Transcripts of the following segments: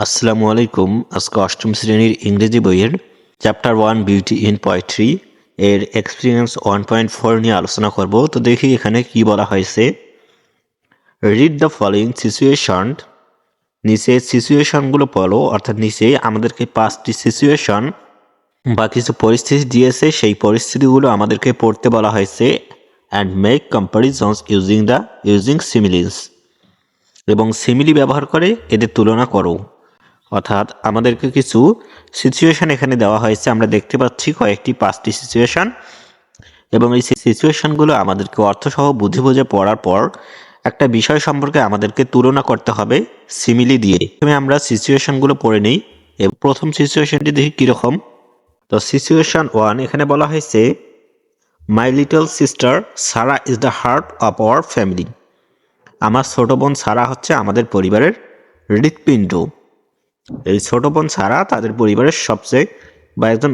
আসসালামু আলাইকুম। আজকে অষ্টম শ্রেণীর ইংরেজি বইয়ের চ্যাপ্টার 1 বিউটি ইন পোয়েট্রি এর এক্সপিরিয়েন্স 1.4 নিয়ে আলোচনা করব। তো দেখি এখানে কি বলা হয়েছে। Read the following situation. নিচে সিচুয়েশনগুলো পড়ো, অর্থাৎ নিচে আমাদেরকে 5টি সিচুয়েশন বা কিছু পরিস্থিতি দিয়েছে, সেই পরিস্থিতিগুলো আমাদেরকে পড়তে বলা হয়েছে। And make comparisons using similes, এবং সিমিলি ব্যবহার করে এদের তুলনা করো। অর্থাৎ আমাদেরকে কিছু সিচুয়েশন এখানে দেওয়া হয়েছে, আমরা দেখতে পাচ্ছি কয়েকটি 5টি সিচুয়েশন, এবং এই সিচুয়েশনগুলো আমাদেরকে অর্থসহ বুঝে বুঝে পড়ার পর একটা বিষয় সম্পর্কে আমাদেরকে তুলনা করতে হবে সিমিলি দিয়ে। প্রথমে আমরা সিচুয়েশনগুলো পড়ে নিই। প্রথম সিচুয়েশনটি দেখি কীরকম। তো সিচুয়েশন 1 এখানে বলা হয়েছে, my little sister Sarah is the heart of our family. আমার ছোট বোন সারা হচ্ছে আমাদের পরিবারের হৃৎপিণ্ড। এই ছোট বোন ছাড়া তাদের পরিবারের সবচেয়ে বা একজন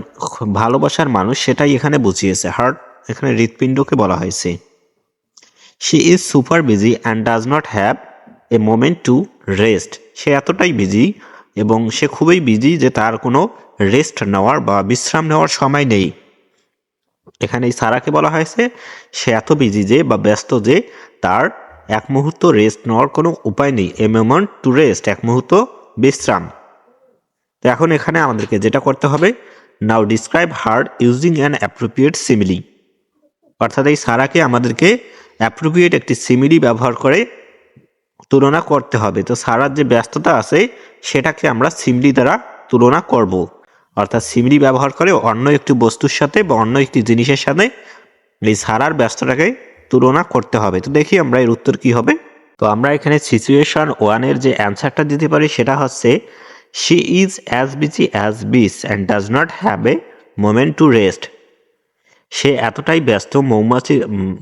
ভালোবাসার মানুষ, সেটাই এখানে বুঝিয়েছে। হার্ট এখানে হৃৎপিণ্ডকে বলা হয়েছে। She is super busy and does not have a moment to rest. সে এতটাই বিজি এবং সে খুবই বিজি যে তার কোনো রেস্ট নেওয়ার বা বিশ্রাম নেওয়ার সময় নেই। এখানে এই সারাকে বলা হয়েছে সে এত বিজি যে বা ব্যস্ত যে তার এক মুহূর্ত রেস্ট নেওয়ার কোনো উপায় নেই। এ মোমেন্ট টু রেস্ট, এক মুহূর্ত বিশ্রাম। তো এখন এখানে আমাদেরকে যেটা করতে হবে, নাও describe her using an appropriate simile. অর্থাৎ এই সারাকে আমাদেরকে অ্যাপ্রোপ্রিয়েট একটি সিমিলি ব্যবহার করে তুলনা করতে হবে। তো সারার যে ব্যস্ততা আছে সেটাকে আমরা সিমিলি দ্বারা তুলনা করব। অর্থাৎ সিমিলি ব্যবহার করে অন্য একটি বস্তুর সাথে বা অন্য একটি জিনিসের সাথে এই সারার ব্যস্ততাকে তুলনা করতে হবে। তো দেখি আমরা এর উত্তর কি হবে। তো আমরা এখানে সিচুয়েশন 1-এর যে অ্যান্সারটা দিতে পারি সেটা হচ্ছে, she is as busy as bees and does not have a moment to rest. সে এতটাই ব্যস্ত,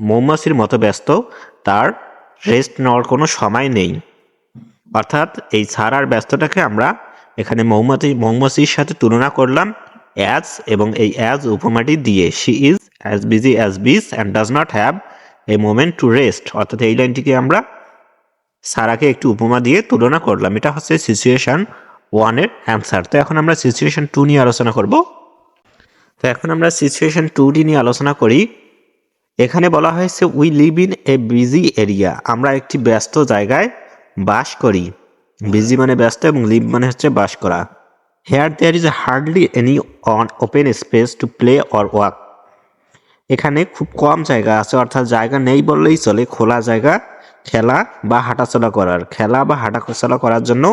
মৌমাছির মতো ব্যস্ত, তার রেস্ট নেওয়ার কোনো সময় নেই। অর্থাৎ এই সারার ব্যস্ততাকে আমরা এখানে মৌমাছির সাথে তুলনা করলাম অ্যাজ, এবং এই অ্যাজ উপমাটি দিয়ে she is as busy as bees and does not have a moment to rest। অর্থাৎ এই লাইনটিকে আমরা সারাকে একটি উপমা দিয়ে তুলনা করলাম। এটা হচ্ছে সিচুয়েশন 1-এর অ্যান্সার। তো এখন আমরা সিচুয়েশন 2 নিয়ে আলোচনা করব। তো এখন আমরা সিচুয়েশন 2টি নিয়ে আলোচনা করি। এখানে বলা হয়েছে, we live in a busy area. আমরা একটি ব্যস্ত জায়গায় বাস করি। বিজি মানে ব্যস্ত এবং লিভ মানে হচ্ছে বাস করা। Here there is hardly any on open space to play or walk. এখানে খুব কম জায়গা আছে, অর্থাৎ জায়গা নেই বললেই চলে, খোলা জায়গা খেলা বা হাঁটাচলা করার জন্য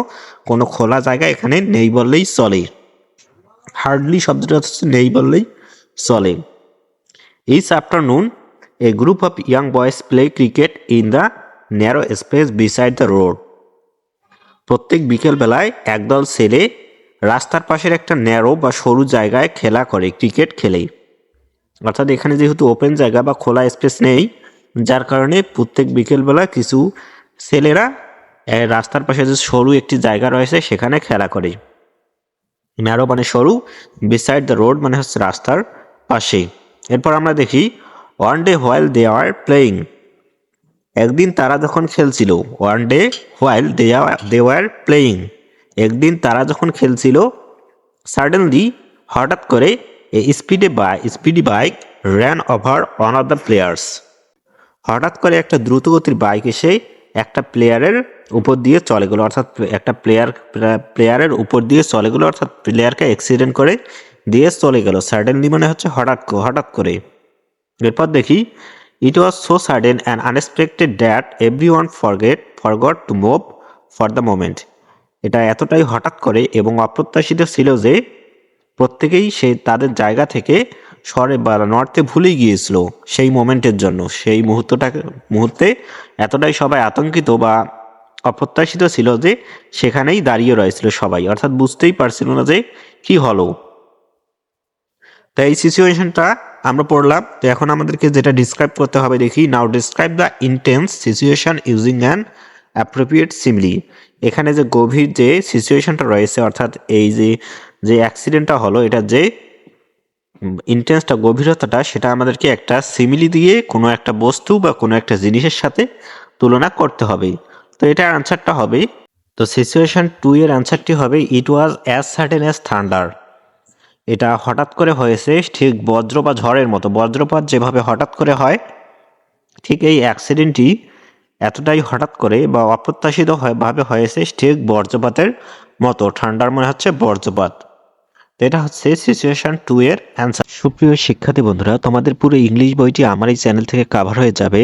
কোনো খোলা জায়গা এখানে নেই বললেই চলে। হার্ডলি শব্দটা হচ্ছে নেই বললেই চলে। Each afternoon a group of young boys play cricket in the narrow space beside the road. প্রত্যেক বিকেলবেলায় একদল ছেলে রাস্তার পাশের একটা ন্যারো বা সরু জায়গায় খেলা করে, ক্রিকেট খেলে। অর্থাৎ এখানে যেহেতু ওপেন জায়গা বা খোলা স্পেস নেই, যার কারণে প্রত্যেক বিকেলবেলা কিছু ছেলেরা রাস্তার পাশে যে সরু একটি জায়গা রয়েছে সেখানে খেলা করে। ন্যারো মানে সরু, বিসাইড দ্য রোড মানে হচ্ছে রাস্তার পাশে। এরপর আমরা দেখি, one day while they are playing. একদিন তারা যখন খেলছিল, one day while they are playing, একদিন তারা যখন খেলছিল, সাডেনলি হঠাৎ করে a speedy bike ran over one of the players. হঠাৎ করে একটা দ্রুতগতির বাইক এসে একটা প্লেয়ারের উপর দিয়ে চলে গেল, অর্থাৎ একটা প্লেয়ারের উপর দিয়ে চলে গেল, অর্থাৎ প্লেয়ারকে অ্যাক্সিডেন্ট করে দিয়ে চলে গেল। সাডেনলি মানে হচ্ছে হঠাৎ করে। এরপর দেখি, it was so sudden and unexpected that everyone forgot to move for the moment. এটা এতটাই হঠাৎ করে এবং অপ্রত্যাশিত ছিল যে প্রত্যেকেই তাদের জায়গা থেকে সরে বা নড়তে ভুলেই গিয়েছিল সেই মোমেন্টের জন্য। সেই মুহূর্তে এতটাই সবাই আতঙ্কিত বা অপ্রত্যাশিত ছিল যে সেখানেই দাঁড়িয়ে রয়েছিল সবাই, অর্থাৎ বুঝতেই পারছিল না যে কি হলো। তো এই সিচুয়েশনটা আমরা পড়লাম। তো এখন আমাদেরকে যেটা ডিসক্রাইব করতে হবে, দেখি, নাও describe the intense situation using an appropriate simile. এখানে যে গভীর যে সিচুয়েশনটা রয়েছে, অর্থাৎ এই যে অ্যাক্সিডেন্টটা হলো, এটা যে ইন্টেন্সটা, গভীরতাটা, সেটা আমাদেরকে একটা সিমিলি দিয়ে কোনো একটা বস্তু বা কোনো একটা জিনিসের সাথে তুলনা করতে হবে। তো এটার আনসারটা হবে, তো সিচুয়েশন 2 এর অ্যান্সারটি হবে it was as certain as thunder. এটা হঠাৎ করে হয়েছে ঠিক বজ্র বা ঝড়ের মতো। বজ্রপাত যেভাবে হঠাৎ করে হয়, ঠিক এই অ্যাক্সিডেন্টটি এতটাই হঠাৎ করে বা অপ্রত্যাশিতভাবে হয়েছে ঠিক বজ্রপাতের মতো। ঠান্ডার মানে হচ্ছে বজ্রপাত। তো এটা হচ্ছে সিচুয়েশন 2 এর অ্যান্সার। সুপ্রিয় শিক্ষার্থী বন্ধুরা, তোমাদের পুরো ইংলিশ বইটি আমার এই চ্যানেল থেকে কভার হয়ে যাবে।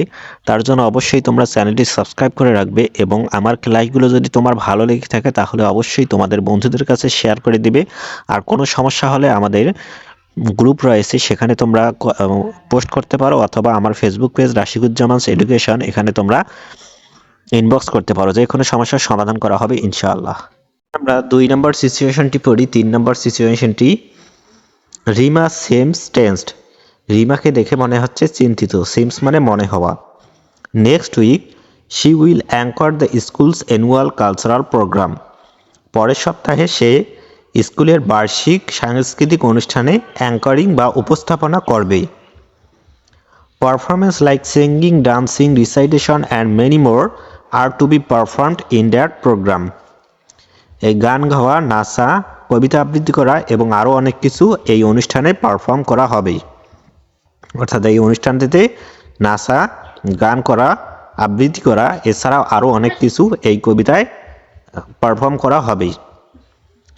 তার জন্য অবশ্যই তোমরা চ্যানেলটি সাবস্ক্রাইব করে রাখবে এবং আমার ক্লাসগুলো যদি তোমার ভালো লেগে থাকে তাহলে অবশ্যই তোমাদের বন্ধুদের কাছে শেয়ার করে দিবে। আর কোনো সমস্যা হলে আমাদের গ্রুপ রয়েছে, সেখানে তোমরা পোস্ট করতে পারো, অথবা আমার ফেসবুক পেজ রাশিকুজ্জামানস এডুকেশন, এখানে তোমরা ইনবক্স করতে পারো। যে কোনো সমস্যার সমাধান করা হবে ইনশাআল্লাহ। আমরা 2 নম্বর সিচুয়েশনটি পড়ি। 3 নম্বর সিচুয়েশনটি, রিমা সেমস টেন্সড। রিমাকে দেখে মনে হচ্ছে চিন্তিত। সিমস মানে মনে হওয়া। Next week she will anchor the school's annual cultural programme. পরের সপ্তাহে সে স্কুলের বার্ষিক সাংস্কৃতিক অনুষ্ঠানে অ্যাঙ্করিং বা উপস্থাপনা করবে। Performance like singing, dancing, recitation and many more are to be performed in that programme. এই গান গাওয়া, নাচা, কবিতা আবৃত্তি করা এবং আরও অনেক কিছু এই অনুষ্ঠানে পারফর্ম করা হবে। অর্থাৎ এই অনুষ্ঠানটিতে নাচা, গান করা, আবৃত্তি করা, এছাড়াও আরও অনেক কিছু এই কবিতায় পারফর্ম করা হবে।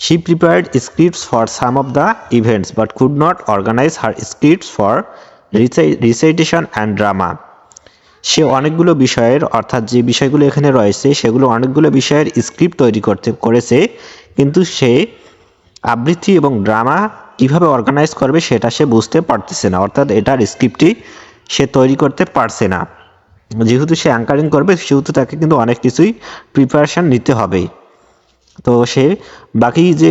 She prepared scripts for some of the events but could not organize her scripts for recitation and drama. সে অনেকগুলো বিষয়ের, অর্থাৎ যে বিষয়গুলো এখানে রয়েছে সেগুলো অনেকগুলো বিষয়ের স্ক্রিপ্ট তৈরি করেছে, কিন্তু সে আবৃত্তি এবং ড্রামা কিভাবে অর্গানাইজ করবে সেটা সে বুঝতে পারতেছে না। অর্থাৎ এটার স্ক্রিপ্টটি সে তৈরি করতে পারছে না। যেহেতু সে অ্যাঙ্কারিং করবে সেহেতু তাকে কিন্তু অনেক কিছুই প্রিপারেশন নিতে হবে। তো সে বাকি যে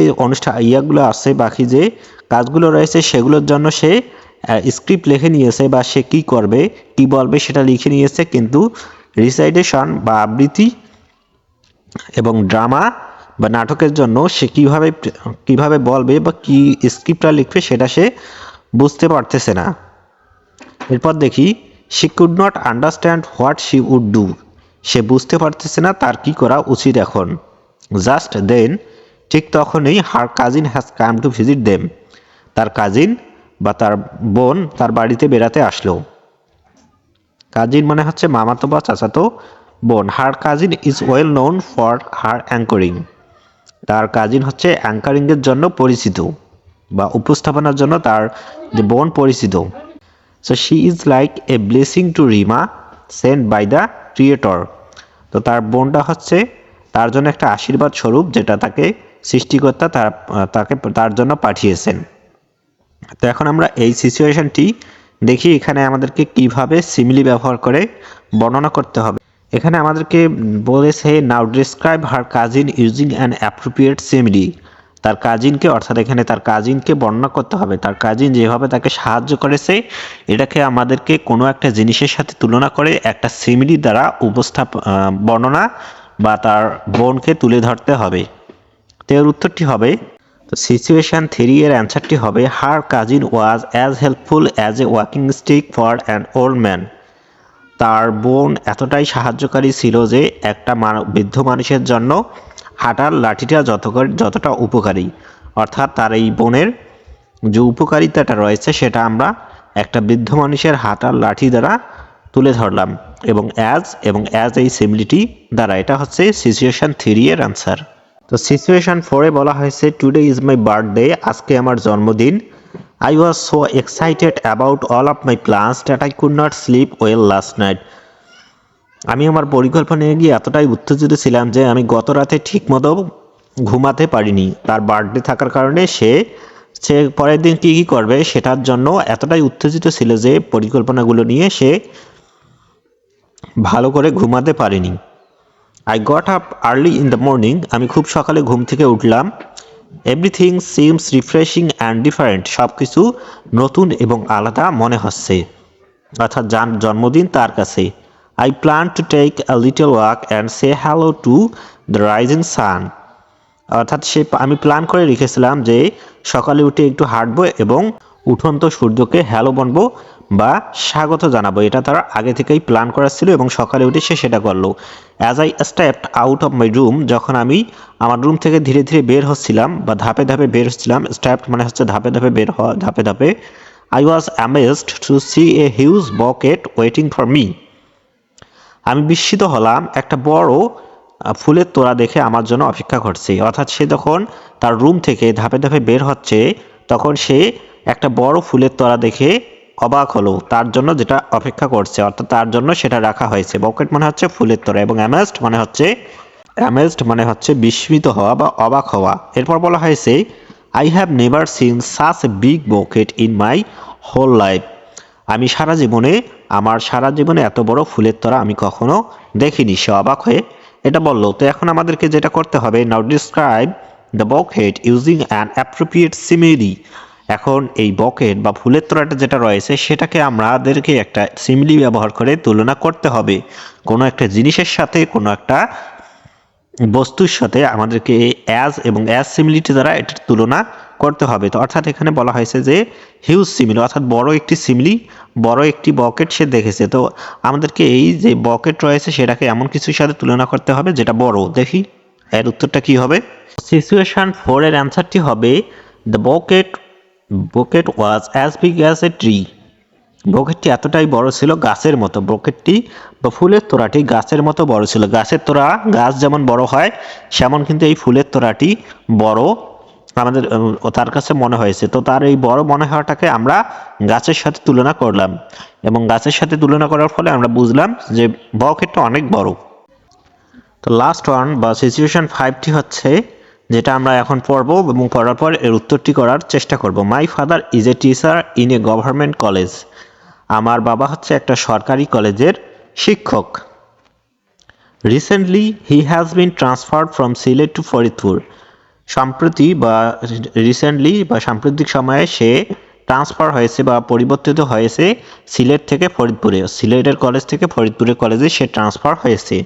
ইয়াগুলো আছে, বাকি যে কাজগুলো রয়েছে সেগুলোর জন্য সে স্ক্রিপ্ট লিখে নিয়েছে, বা সে কী করবে কী বলবে সেটা লিখে নিয়েছে, কিন্তু রিসাইটেশন বা আবৃত্তি এবং ড্রামা বা নাটকের জন্য সে কিভাবে বলবে বা কি স্ক্রিপ্টটা লিখবে সেটা সে বুঝতে পারতেছে না। এরপর দেখি, she could not understand what she would do. সে বুঝতে পারতেছে না তার কি করা উচিত এখন। জাস্ট দেন, ঠিক তখনই, her cousin has come to visit them. তার কাজিন বা তার বোন তার বাড়িতে বেড়াতে আসলো। কাজিন মানে হচ্ছে মামাতো বা চাচাতো বোন। Her cousin is well known for her anchoring. তার কাজিন হচ্ছে অ্যাঙ্কারিংয়ের জন্য পরিচিত বা উপস্থাপনার জন্য তার যে বোন পরিচিত। So she is like a blessing to Rima sent by the creator. তো তার বোনটা হচ্ছে তার জন্য একটা আশীর্বাদ স্বরূপ, যেটা তাকে সৃষ্টিকর্তা তার জন্য পাঠিয়েছেন। তো এখন আমরা এই সিচুয়েশনটি দেখি এখানে আমাদেরকে কিভাবে সিমিলি ব্যবহার করে বর্ণনা করতে হবে। এখানে আমাদেরকে বলেছে, নাও describe her cousin using an appropriate simile. তার কাজিনকে, অর্থাৎ এখানে তার কাজিনকে বর্ণনা করতে হবে। তার কাজিন যেভাবে তাকে সাহায্য করেছে এটাকে আমাদেরকে কোনো একটা জিনিসের সাথে তুলনা করে একটা সিমিলি দ্বারা বর্ণনা বা তার বোনকে তুলে ধরতে হবে। তো এর উত্তরটি হবে, তো সিচুয়েশন 3 এর অ্যান্সারটি হবে, her cousin was as helpful as a walking stick for an old man. তার বোন এতটাই সাহায্যকারী ছিল যে একটা বৃদ্ধ মানুষের জন্য হাঁটার লাঠিটা যতটা উপকারী। অর্থাৎ তার এই বোনের যে উপকারিতাটা রয়েছে সেটা আমরা একটা বৃদ্ধ মানুষের হাঁটার লাঠি দ্বারা তুলে ধরলাম, এবং অ্যাজ এই সিমিলিটি দ্বারা। এটা হচ্ছে সিচুয়েশন 3 এর অ্যান্সার। তো সিচুয়েশন 4 এ বলা হয়েছে, টুডে ইজ মাই বার্থডে। আজকে আমার জন্মদিন। I was so excited about all of my plans that I could not sleep well last night. আমি আমার পরিকল্পনা নিয়ে গিয়ে এতটাই উত্তেজিত ছিলাম যে আমি গত রাতে ঠিকমতো ঘুমাতে পারিনি। তার বার্থডে থাকার কারণে সে পরের দিন কী করবে সেটার জন্য এতটাই উত্তেজিত ছিল যে পরিকল্পনাগুলো নিয়ে সে ভালো করে ঘুমাতে পারেনি। I got up early in the morning. আমি খুব সকালে ঘুম থেকে উঠলাম। Everything seems refreshing and different. সব কিছু নতুন এবং আলাদা মনে হচ্ছে, অর্থাৎ জন্মদিন তার কাছে। I plan to take a little walk and say hello to the rising sun. অর্থাৎ আমি প্ল্যান করে রেখেছিলাম যে সকালে উঠে একটু হাঁটবো এবং উঠন্ত সূর্যকে হ্যালো বলবো বা স্বাগত জানাবো, এটা তার আগে থেকেই প্ল্যান করা ছিল এবং সকালে উঠে সে সেটা করলো। As I stepped out of my room, যখন আমি আমার রুম থেকে ধীরে ধীরে বের হচ্ছিলাম বা ধাপে ধাপে বের হচ্ছিলাম, স্টেপড মানে হচ্ছে ধাপে ধাপে বের হওয়া, ধাপে ধাপে, I was amazed to see a huge bucket waiting for me, আমি বিস্মিত হলাম একটা বড় ফুলের তোড়া দেখে আমার জন্য অপেক্ষা করছে। অর্থাৎ সে যখন তার রুম থেকে ধাপে ধাপে বের হচ্ছে তখন সে একটা বড় ফুলের তোড়া দেখে অবাক হলো, তার জন্য যেটা অপেক্ষা করছে, অর্থাৎ তার জন্য সেটা রাখা হয়েছে। বকেট মানে হচ্ছে ফুলের তোড়া এবং অ্যামেজড মানে হচ্ছে বিস্মিত হওয়া বা অবাক হওয়া। এরপর বলা হয়েছে I have never seen such a big bucket in my whole life, আমি আমার সারা জীবনে এত বড় ফুলের তোড়া আমি কখনো দেখিনি। সে অবাক হয়ে এটা বলল। তো এখন আমাদেরকে যেটা করতে হবে, নাও describe the bucket using an appropriate simile, এখন এই বকেট বা ফুলের তোড়াটা যেটা রয়েছে সেটাকে আমাদেরকে একটা সিমিলি ব্যবহার করে তুলনা করতে হবে। কোনো একটা জিনিসের সাথে, কোনো একটা বস্তুর সাথে আমাদেরকে অ্যাজ এবং অ্যাজ সিমিলিটি দ্বারা এটার তুলনা করতে হবে। তো অর্থাৎ এখানে বলা হয়েছে যে হিউজ সিমিলি, অর্থাৎ বড় একটি বকেট সে দেখেছে। তো আমাদেরকে এই যে বকেট রয়েছে সেটাকে এমন কিছুর সাথে তুলনা করতে হবে যেটা বড়। দেখি এর উত্তরটা কি হবে। সিচুয়েশন 4 এর অ্যান্সারটি হবে the bucket was as big as a tree, বকেটটি এতটাই বড় ছিল গাছের মতো। বকেটটি বা ফুলের তোড়াটি গাছের মতো বড় ছিল। গাছের তোড়া, গাছ যেমন বড় হয় সেমন কিন্তু এই ফুলের তোড়াটি বড় আমাদের তার কাছে মনে হয়েছে। তো তার এই বড় মনে হওয়াটাকে আমরা গাছের সাথে তুলনা করলাম এবং গাছের সাথে তুলনা করার ফলে আমরা বুঝলাম যে বকেটটা অনেক বড়। তো লাস্ট ওয়ান বা সিচুয়েশন 5টি হচ্ছে যেটা আমরা এখন পড়বো এবং পড়ার পর এর উত্তরটি করার চেষ্টা করব। My father is a teacher in a government college, আমার বাবা হচ্ছে একটা সরকারি কলেজের শিক্ষক। Recently he has been transferred from Sylhet to Faridpur, সাম্প্রতিক সময়ে সে ট্রান্সফার হয়েছে বা পরিবর্তিত হয়েছে সিলেট থেকে ফরিদপুরে, সিলেটের কলেজ থেকে ফরিদপুরের কলেজে সে ট্রান্সফার হয়েছে।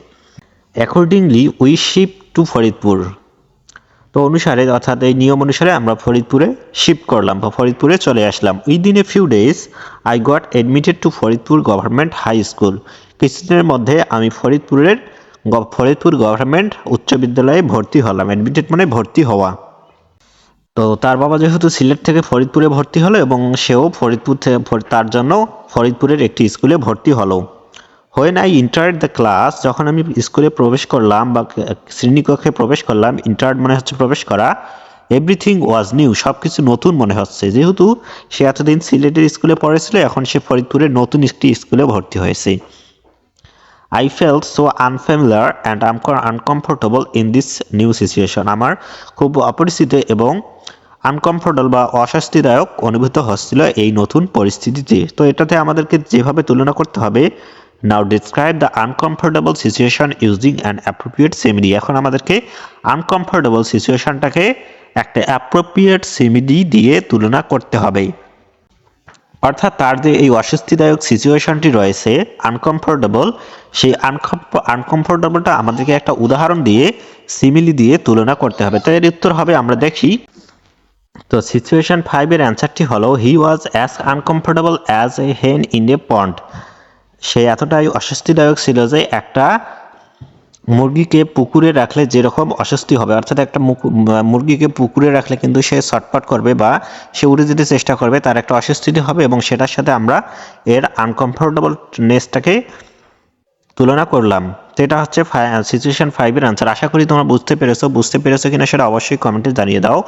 Accordingly we shift to Faridpur, তো অনুসারে অর্থাৎ এই নিয়ম অনুসারে আমরা ফরিদপুরে শিফট করলাম বা ফরিদপুরে চলে আসলাম। Within a few days I got admitted to Faridpur government high school, কিছুদিনের মধ্যে আমি ফরিদপুর গভর্নমেন্ট উচ্চ বিদ্যালয়ে ভর্তি হলাম। এডমিটেড মানে ভর্তি হওয়া। তো তার বাবা যেহেতু সিলেট থেকে ফরিদপুরে ভর্তি হলো এবং সেও তার জন্য ফরিদপুরের একটি স্কুলে ভর্তি হলো। When I entered the class, যখন আমি স্কুলে প্রবেশ করলাম বা শ্রেণীকক্ষে প্রবেশ করলাম, ইন্টার্ড মানে হচ্ছে প্রবেশ করা, এভরিথিং ওয়াজ নিউ, সব কিছু নতুন মনে হচ্ছে। যেহেতু সে এতদিন সিলেটের স্কুলে পড়েছিল, এখন সে ফরিদপুরের নতুন একটি স্কুলে ভর্তি হয়েছে। I felt so unfamiliar and uncomfortable in this new situation, আমার খুব অপরিচিত এবং আনকমফোর্টেবল বা অস্বস্তিদায়ক অনুভূত হচ্ছিল এই নতুন পরিস্থিতিতে। তো এটাতে আমাদেরকে যেভাবে তুলনা করতে হবে, নাও describe the uncomfortable situation using an appropriate simile, এখন আমাদেরকে আনকমফোর্টেবল সিচুয়েশনটাকে একটা অ্যাপ্রোপ্রিয়েট সিমিলি দিয়ে তুলনা করতে হবে। অর্থাৎ তার যে এই অস্বস্তিদায়ক সিচুয়েশনটি রয়েছে আনকমফোর্টেবল, সেই আনকমফোর্টেবলটা আমাদেরকে একটা উদাহরণ দিয়ে সিমিলি দিয়ে তুলনা করতে হবে। তো এর উত্তর হবে, আমরা দেখি। তো সিচুয়েশন 5 এর অ্যান্সারটি হলো he was as uncomfortable as a hen in এ পন্ড, সে এতটাই অস্বস্তিদায়ক ছিল যে একটা মুরগিকে পুকুরে রাখলে যেরকম অস্বস্তি হবে, অর্থাৎ একটা মুরগিকে পুকুরে রাখলে কিন্তু সে ছটফট করবে বা সে উড়ে যেতে চেষ্টা করবে, তার একটা অস্বস্তি হবে এবং সেটার সাথে আমরা এর আনকমফোর্টেবলনেসটাকে তুলনা করলাম। তো এটা হচ্ছে সিচুয়েশন 5 এর আনসার। আশা করি তোমরা বুঝতে পেরেছো কিনা সেটা অবশ্যই কমেন্টে জানিয়ে দাও।